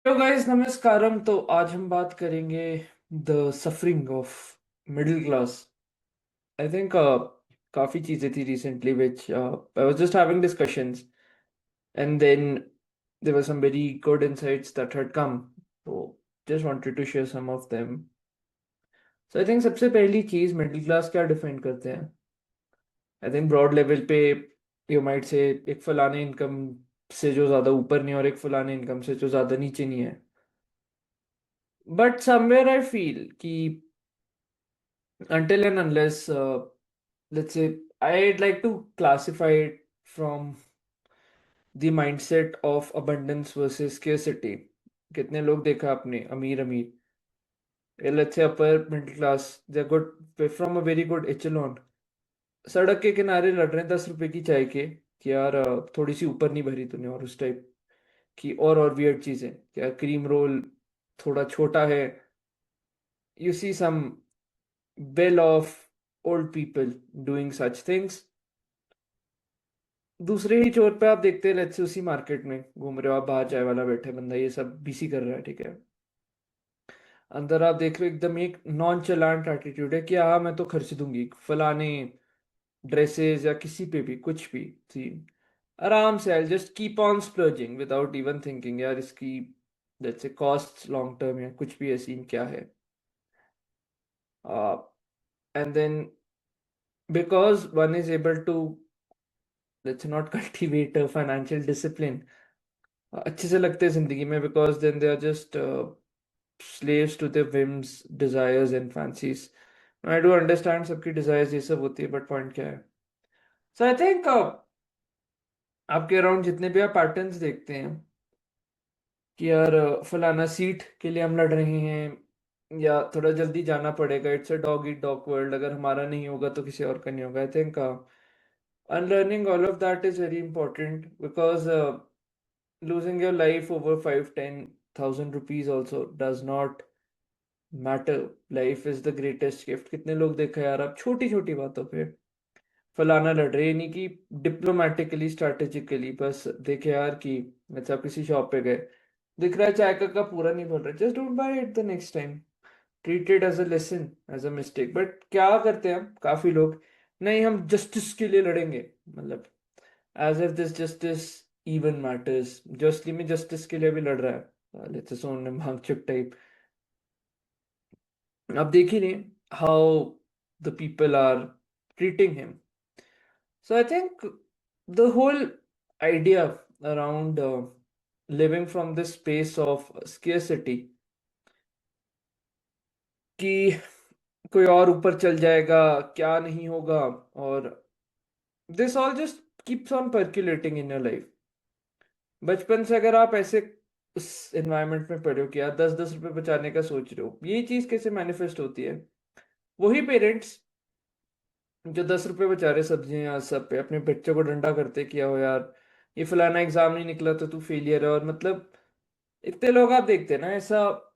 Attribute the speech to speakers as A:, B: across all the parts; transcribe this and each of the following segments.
A: Hello guys, नमस्कारम। तो आज हम बात करेंगे the suffering of middle class. I think काफी चीजें थी recently which I was just having discussions and then there were some very good insights that had come, तो just wanted to share some of them. So I think सबसे पहली चीज, middle class क्या define करते हैं। I think broad level पे you might say एक फलाने इनकम से जो ज्यादा ऊपर नहीं और एक फलाने इनकम से जो ज्यादा नीचे नहीं है। बट समवेयर आई फील कि until and unless, let's say, I'd like to classify it from the mindset of abundance versus scarcity. कितने लोग देखा आपने अमीर अमीर, let's say upper middle class, they're good, from a very good echelon, सड़क के किनारे लड़ रहे हैं 10 रुपए की चाय के कि यार थोड़ी सी ऊपर नहीं भरी तूने, और उस टाइप की और वियर्ड चीजें, क्या क्रीम रोल थोड़ा छोटा है। You see some well off old people doing such things। दूसरे ही छोर पे आप देखते हैं, लेट्स से उसी मार्केट में घूम रहे हो आप, बाहर चाय वाला बैठे बंदा ये सब बीसी कर रहा है, ठीक है। अंदर आप देख रहे हो एकदम एक नॉन चलांट एटीट्यूड है कि हाँ मैं तो खर्च दूंगी फलाने ड्रेसेस या किसी पे भी कुछ भी सी, आराम से I just keep on splurging without even thinking यार इसकी let's say cost long term या कुछ भी ऐसी क्या है। And then because one is able to let's not cultivate financial discipline, अच्छे से लगते हैं जिंदगी में, because then they are just slaves to their whims, desires and fancies। I do understand सबकी desires ये सब होती है, बट पॉइंट क्या है। सो आई थिंक आपके अराउंड जितने भी आप पैटर्न्स देखते हैं कि यार फलाना सीट के लिए हम लड़ रहे हैं या थोड़ा जल्दी जाना पड़ेगा, it's a dog eat dog world, अगर हमारा नहीं होगा तो किसी और का नहीं होगा। I think unlearning all of that is very important because losing your life over 5-10 thousand rupees also does not matter. Life is the greatest gift. कितने लोग देखा यार आप छोटी छोटी बातों पे फलाना लड़ रहे, नहीं कि डिप्लोमेटिकली स्ट्रैटेजिकली, बस देखे यार कि अच्छा आप किसी शॉप पे गए, दिख रहा है चाय का कप पूरा नहीं भर रहा, just don't buy it the next time, treat it as a lesson, as a mistake. But क्या करते हैं हम काफी लोग, नहीं हम जस्टिस के लिए लड़ेंगे, मतलब as if this justice even matters. जो असली में जस्टिस के लिए भी लड़ रहा है, लेट्स से सोन भांगचुक टाइप। आप देख ही रहे how the people are treating him. So I think the whole idea around living from this space of scarcity कि कोई और ऊपर चल जाएगा, क्या नहीं होगा, और this all just keeps on percolating in your life. बचपन से अगर आप ऐसे उस एनवायरनमेंट में पढ़े हो कि यार 10-10 रुपए बचाने का सोच रहे हो, ये चीज कैसे मैनिफेस्ट होती है। वही पेरेंट्स जो 10 रुपए बचा रहे सब्जियां या सब पे अपने बच्चों को डंडा करते किया हो यार, ये फलाना एग्जाम नहीं निकला तो तू फेलियर है, और मतलब इतने लोग आप देखते हैं ना ऐसा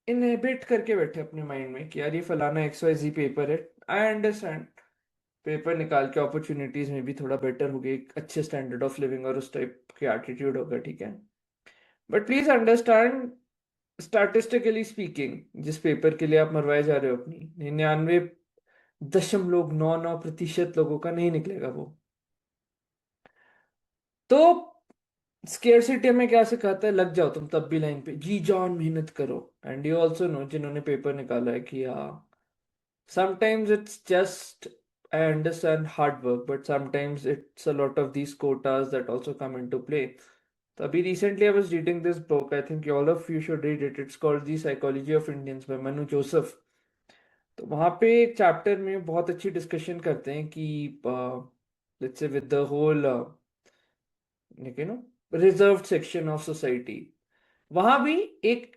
A: इनहेबिट करके बैठे अपने माइंड में कि यार ये फलाना XYZ पेपर है। आई अंडरस्टैंड पेपर निकाल के अपॉर्चुनिटीज में भी थोड़ा बेटर हो गई, एक अच्छे स्टैंडर्ड ऑफ लिविंग और उस टाइप के एटीट्यूड होगा, ठीक है। But please understand, statistically speaking, जिस पेपर के लिए आप मरवाए जा रहे हो अपनी, 99.99% लोगों का नहीं निकलेगा वो। तो स्केर्सिटी में क्या सिखाता है, लग जाओ तुम तब भी लाइन पे, जी जान मेहनत करो। एंड यू ऑल्सो नो जिन्होंने पेपर निकाला है कि हाँ sometimes it's just, I understand hard work, but sometimes it's a lot of these quotas that also come in to play. तो अभी recently I was reading this book, I think all of you should read it, it's called the psychology of Indians by Manu Joseph. तो वहां पे एक chapter में बहुत अच्छी discussion करते हैं कि let's say with the whole you know reserved section of society, वहां भी एक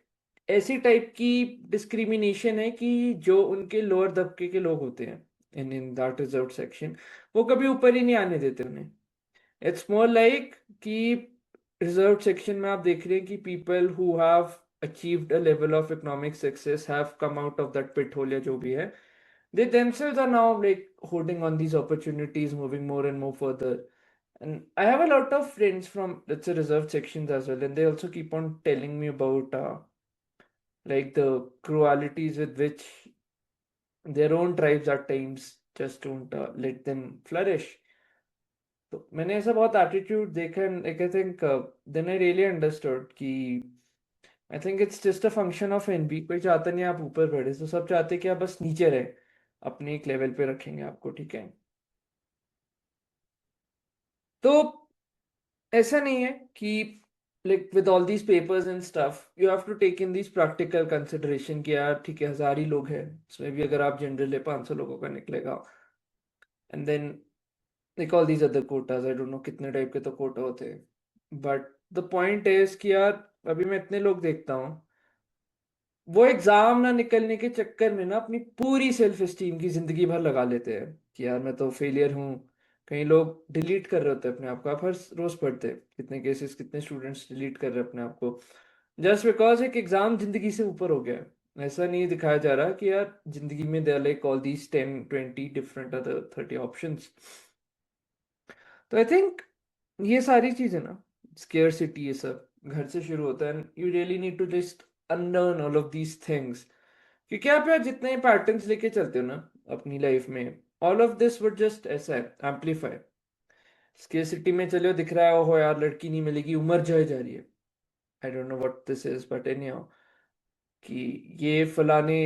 A: ऐसी टाइप की डिस्क्रिमिनेशन है कि जो उनके लोअर तबके के लोग होते हैं in in that reserved section, वो कभी ऊपर ही नहीं आने देते उन्हें। इट्स मोर लाइक कि रिजर्व्ड सेक्शन में आप देख रहे हैं कि people who have achieved a level of economic success have come out of that pit hole या जो भी है, they themselves are now like holding on these opportunities, moving more and more further, And I have a lot of friends from, let's say, reserved sections as well, and they also keep on telling me about like the cruelties with which their own tribes at times just don't let them flourish. तो मैंने ऐसा बहुत attitude देखा and I think then I really understood कि I think it's just a function of envy. कोई चाहता नहीं आप ऊपर बढ़े, तो सब चाहते कि आप बस नीचे रहे, अपने एक लेवल पे रखेंगे आपको, ठीक है। तो ऐसा नहीं है कि like with all these papers and stuff you have to take in these practical consideration कि यार ठीक है 1000 ही लोग हैं, इसमें भी अगर आप जनरल है 500 लोगों का निकलेगा। And then like all these other quotas, I don't know कितने टाइप के तो कोटा होते हैं, बट द पॉइंट इज कि यार अभी मैं इतने लोग देखता हूँ वो एग्जाम ना निकलने के चक्कर में ना अपनी पूरी सेल्फ एस्टीम की जिंदगी भर लगा लेते हैं कि यार मैं तो फेलियर हूँ। कई लोग डिलीट कर रहे होते हैं अपने आप को, आप हर रोज पढ़ते हैं कितने केसेस, कितने स्टूडेंट्स डिलीट कर रहे हैं अपने आप को जस्ट बिकॉज एक एग्जाम जिंदगी से ऊपर हो गया है। ऐसा नहीं दिखाया जा रहा कि यार जिंदगी में there like all these 10 20 different other 30 options. तो आई थिंक ये सारी चीजें ना, स्केर्सिटी, ये सब घर से शुरू होता है and you really need to just unlearn all of these things. क्योंकि आप यार जितने पैटर्न्स लेके चलते हो ना अपनी लाइफ में, all of this would just ऐसा है एम्पलीफाई। स्केर्सिटी में चलो दिख रहा है हो यार लड़की नहीं मिलेगी, उम्र जाए जा रही है, आई don't know what this is but any how, कि ये फलाने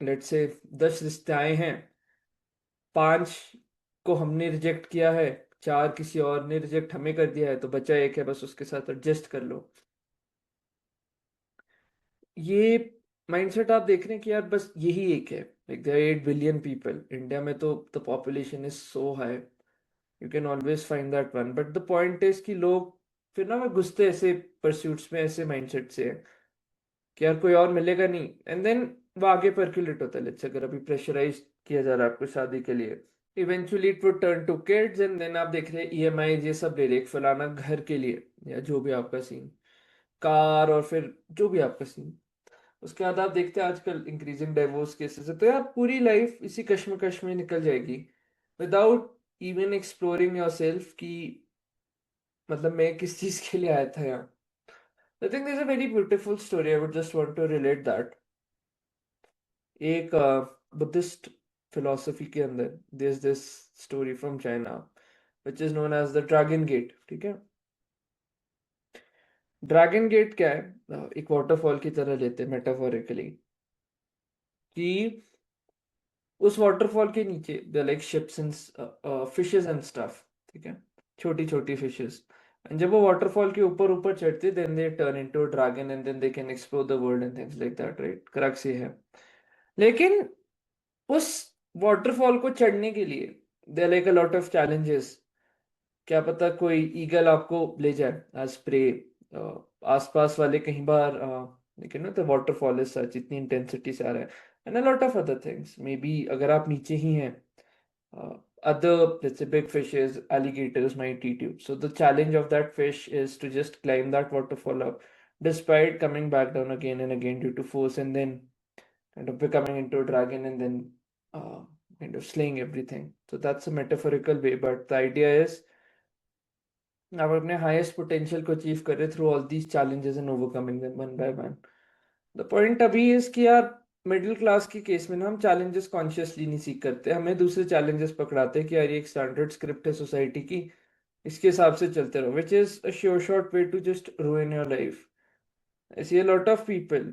A: लेट्स से 10 रिश्ते आए हैं, 5 को हमने रिजेक्ट किया है, 4 किसी और ने रिजेक्ट हमें कर दिया है, तो बचा एक है, बस उसके साथ एडजस्ट कर लो। ये माइंडसेट आप देख रहे हैं कि यार बस यही एक है। Like there 8 billion people India में, तो the population is so high, you can always find that one, but the point is कि लोग फिर ना वो घुसते ऐसे परस्यूट्स में, ऐसे माइंडसेट से है कि यार कोई और मिलेगा नहीं, एंड देन वो आगे परक्यूलेट होता है। लेट्स से अगर अभी प्रेशराइज किया जा रहा है आपको शादी के लिए, eventually it would turn to kids, and then आप देख रहे हैं ईएमआई ये सब ले रहे हैं, फलाना घर के लिए या जो भी आपका सीन, कार, और फिर जो भी आपका सीन। उसके बाद आप देखते हैं आजकल इंक्रीजिंग डाइवोर्स केसेस है, तो यार पूरी लाइफ इसी कश्मकश में निकल जाएगी without even exploring your self कि मतलब मैं किस चीज के लिए आया था यहाँ। I think this a very beautiful story, I would just want to relate that. एक बुद्धिस्ट फिलोसफी के अंदर this this story from China which is known as the dragon gate, ठीक है। ड्रैगन गेट क्या है, एक वाटरफॉल की तरह लेते हैं मेटाफोरिकली, कि उस वाटरफॉल के नीचे they like ships and fishes and stuff, ठीक है, छोटी छोटी फिशेस। एंड जब वो वाटरफॉल के ऊपर ऊपर चढ़ते then they turn into dragon and then they can explore the world and things like that, right, crux ये है। लेकिन उस वाटरफॉल को चढ़ने के लिए there like a lot of challenges. क्या पता कोई ईगल आपको ले जाए एज प्रे, आसपास वाले कहीं बार, लेकिन ना द वाटरफॉल इज सच इतनी इंटेंसिटी से आ रहा है, and a lot of other things, may be अगर आप नीचे ही हैं, other let's say big fishes, alligators might eat you, so the challenge of that fish is to just climb that waterfall up despite coming back down again and again due to force, and then kind of becoming into a dragon, and then uh, kind of slaying everything. So that's a metaphorical way, but the idea is आप अपने highest potential को achieve कर रहे through all these challenges and overcoming them one by one. The point अभी is कि यार middle class के case में ना हम चैलेंजेस कॉन्शियसली नहीं सीख करते, हमें दूसरे चैलेंजेस पकड़ाते हैं कि यार ये एक स्टैंडर्ड स्क्रिप्ट है सोसाइटी की, इसके हिसाब से चलते रहो, which is a sure short way to just ruin your life. I see a lot of people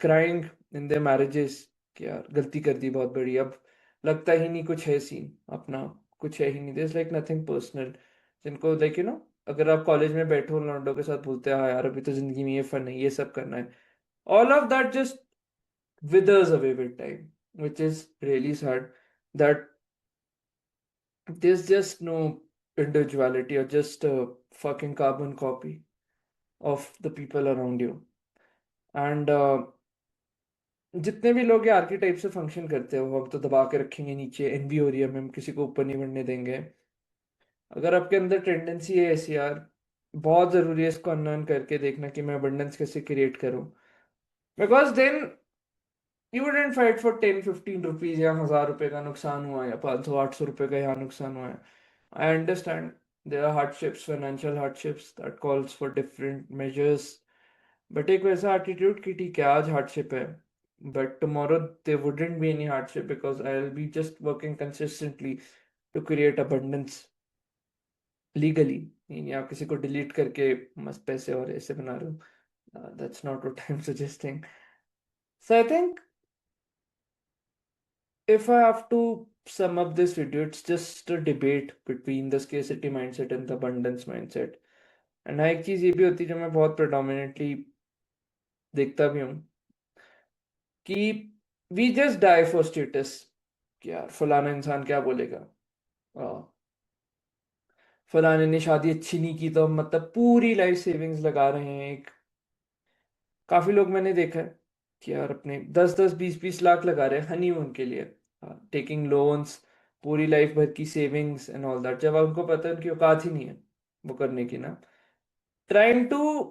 A: crying in their marriages कि यार गलती कर दी बहुत बड़ी, अब लगता ही नहीं कुछ है सीन अपना, कुछ है ही नहीं, दिस लाइक नथिंग पर्सनल। जिनको लाइक यू नो, अगर आप कॉलेज में बैठे हो लौंडों के साथ बोलते हैं हाँ यार अभी तो जिंदगी में ये फन है, ये सब करना है, all of that just withers away with time, which is really sad that there's just no individuality or just a fucking carbon copy of the people around you. And जितने भी लोग ये आर्किटाइप से फंक्शन करते हैं वो हम तो दबा के रखेंगे नीचे, एनवी हो रही है, हम किसी को ऊपर नहीं बढ़ने देंगे। अगर आपके अंदर टेंडेंसी है ऐसी यार, बहुत जरूरी है इसको अनलर्न करके देखना कि मैं अबंडेंस कैसे क्रिएट करूं, because then you wouldn't fight for 10 15 rupees या 1000 रुपए का नुकसान हुआ या 500 800 रुपए का यहाँ नुकसान हुआ है। I understand there are hardships, financial hardships that calls for different measures. But एक वैसा एटीट्यूड कि ठीक है आज हार्डशिप है but tomorrow there wouldn't be any hardship because I will be just working consistently to create abundance legally. या किसी को डिलीट करके मस्त पैसे और ऐसे बना रहे हो, that's not what I am suggesting. So I think if I have to sum up this video, it's just a debate between the scarcity mindset and the abundance mindset। And हाँ एक चीज ये भी होती है जो मैं बहुत प्रेडोमिनेटली देखता भी हूँ कि we just die for status कि यार फलाना इंसान क्या बोलेगा, फलाने ने शादी अच्छी नहीं की तो हम मतलब पूरी लाइफ सेविंग्स लगा रहे हैं। एक काफी लोग मैंने देखा है कि यार अपने 10-10 20-20 लाख लगा रहे हैं हनीमून के लिए, टेकिंग लोन्स, पूरी लाइफ भर की सेविंग्स एंड ऑल दैट, जब उनको पता है उनकी औकात ही नहीं है वो करने की ना। ट्राइंग टू,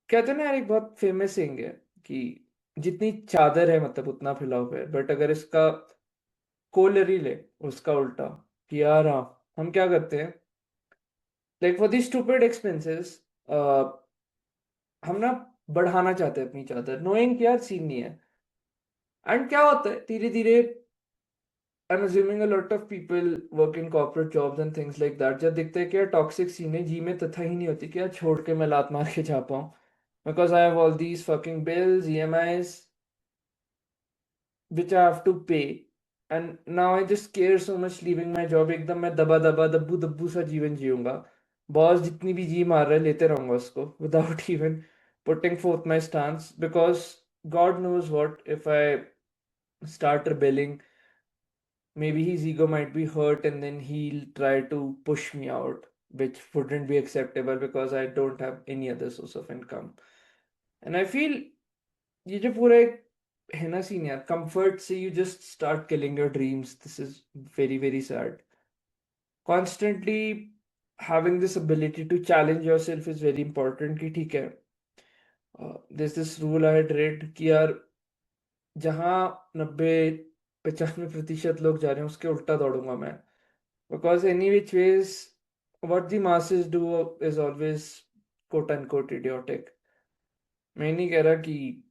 A: कहते हैं ना यार एक बहुत फेमस सिंग है कि जितनी चादर है मतलब उतना फैलाव है, बट अगर इसका कोलरी ले उसका उल्टा कि यार हाँ हम क्या करते हैं like for the stupid expenses हम ना बढ़ाना चाहते हैं अपनी चादर नोइंग कि यार सीन नहीं है। एंड क्या होता है धीरे धीरे, I'm assuming a lot of people work in corporate jobs and things like that, जब देखते हैं कि यार टॉक्सिक सीन है जी में तथा ही नहीं होती कि यार छोड़ के मैं लात मार के जा पाऊँ because I have all these fucking bills, EMIs which I have to pay, and now I just care so much leaving my job। एकदम मैं दबा दबा दब्बू दब्बू सा जीवन जीऊंगा, बॉस जितनी भी जी मार रहा है लेते रहूंगा उसको without even putting forth my stance because God knows what if I start rebelling, maybe his ego might be hurt and then he'll try to push me out, which wouldn't be acceptable because I don't have any other source of income। And I feel ये जो पूरा एक है ना scene यार comfort से you just start killing your dreams, this is very very sad. Constantly having this ability to challenge yourself is very important कि ठीक है, there's this rule I had read कि यार जहाँ 90-95% लोग जा रहे हैं उसके उल्टा दौड़ूंगा मैं, because any which ways what the masses do is always quote unquote idiotic। मैं नहीं कह रहा कि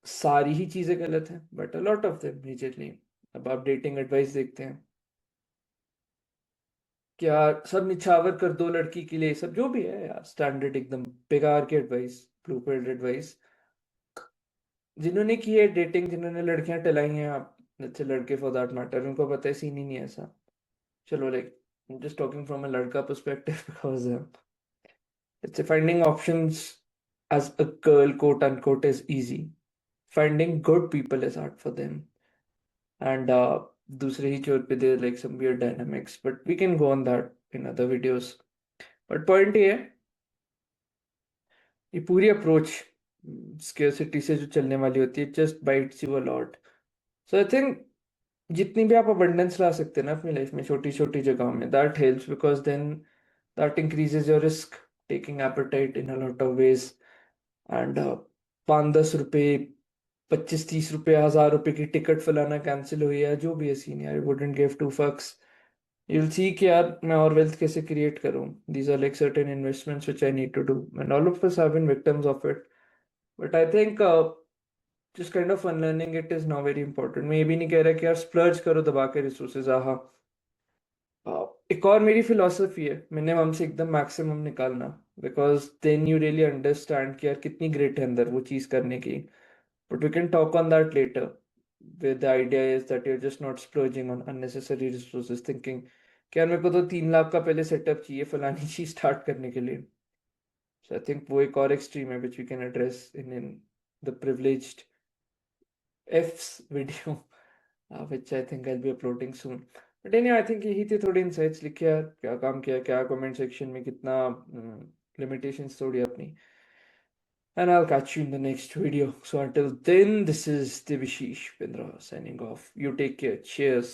A: सारी ही चीजें गलत हैं but a lot of them majorly. अब आप डेटिंग एडवाइस देखते हैं क्या सब निछावर कर दो लड़की के लिए, सब जो भी है यार स्टैंडर्ड एकदम बेकार की एडवाइस, ब्लूप्रिंट एडवाइस। जिन्होंने की है डेटिंग, जिन्होंने लड़कियां टलाई हैं, आप अच्छे लड़के फॉर दैट मैटर, उनको पता है सीन ही नहीं है ऐसा। चलो like just talking from a लड़का perspective because let's say finding options as a girl quote unquote is easy, finding good people is hard for them। And दूसरे ही छोर पे there like some weird dynamics but we can go on that in other videos। but point ये है ये पूरी approach scarcity से जो चलने वाली होती है just bytes you a lot. So I think जितनी भी आप अबंडेंस ला सकते हैं ना अपनी लाइफ में छोटी छोटी जगहों में, that helps because then that increases your risk taking appetite in a lot of ways. And 5-10 रुपए 25-30 रुपए 1000 रुपए की टिकट फलाना कैंसिल हुई है जो भी है सीन यार वुडंट गिव टू फक्स। you'll see कि यार मैं और वेल्थ कैसे क्रिएट करूं, these are like certain investments which I need to do and all of us have been victims of it। but I think just kind of unlearning it is now very important। मैं ये भी नहीं कह रहा कि यार splurge करो दबा के रिसोर्सेज, आहा। एक और मेरी फिलॉसफी है मिनिमम से एकदम मैक्सिमम निकालना, because then you really understand कि यार कितनी ग्रेट है अंदर वो चीज करने की। But we can talk on that later. with the idea is that you're just not splurging on unnecessary resources thinking कि यार मेरे को तो 3 लाख का पहले सेटअप चाहिए फलानी चीज स्टार्ट करने के लिए। सो आई थिंक वो एक और एक्सट्रीम है which we can address in the privileged F's video which I think I'll be uploading soon। but anyway I think यही थे थोड़े insights लिखे यार, क्या काम किया क्या कमेंट सेक्शन में कितना limitations तोड़ी अपनी। and I'll catch you in the next video। So until then, this is Devashish Pindra signing off। You take care, cheers।